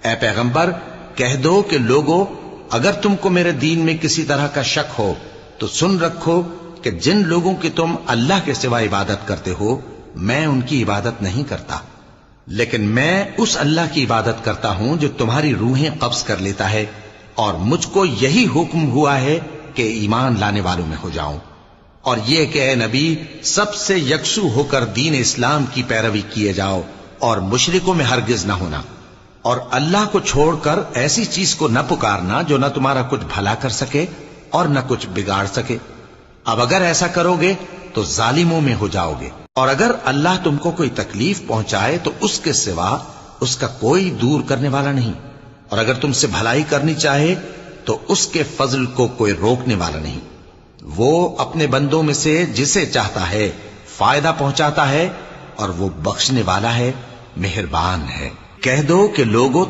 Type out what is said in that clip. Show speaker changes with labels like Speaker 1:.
Speaker 1: ए पैगंबर, कह दो कि लोगों, अगर तुमको मेरे दीन में किसी तरह का शक हो तो सुन रखो कि जिन लोगों की तुम अल्लाह के सिवा इबादत करते हो, मैं उनकी इबादत नहीं करता, लेकिन मैं उस अल्लाह की इबादत करता हूं जो तुम्हारी रूहें कब्ज कर लेता है, और मुझको यही हुक्म हुआ है कि ईमान लाने वालों में हो जाऊं, और यह कि ए नबी, सबसे यकसू होकर दीन इस्लाम की पैरवी किए जाओ और मुशरिकों में हरगिज न होना, और अल्लाह को छोड़कर ऐसी चीज को न पुकारना जो न तुम्हारा कुछ भला कर सके और न कुछ बिगाड़ सके। अब अगर ऐसा करोगे तो जालिमों में हो जाओगे, और अगर अल्लाह तुमको कोई तकलीफ पहुंचाए तो उसके सिवा उसका कोई दूर करने वाला नहीं, और अगर तुमसे भलाई करनी चाहे तो उसके फजल को कोई रोकने वाला नहीं। वो अपने बंदों में से जिसे चाहता है फायदा पहुंचाता है, और वो बख्शने वाला है, मेहरबान है। कह दो कि लोगों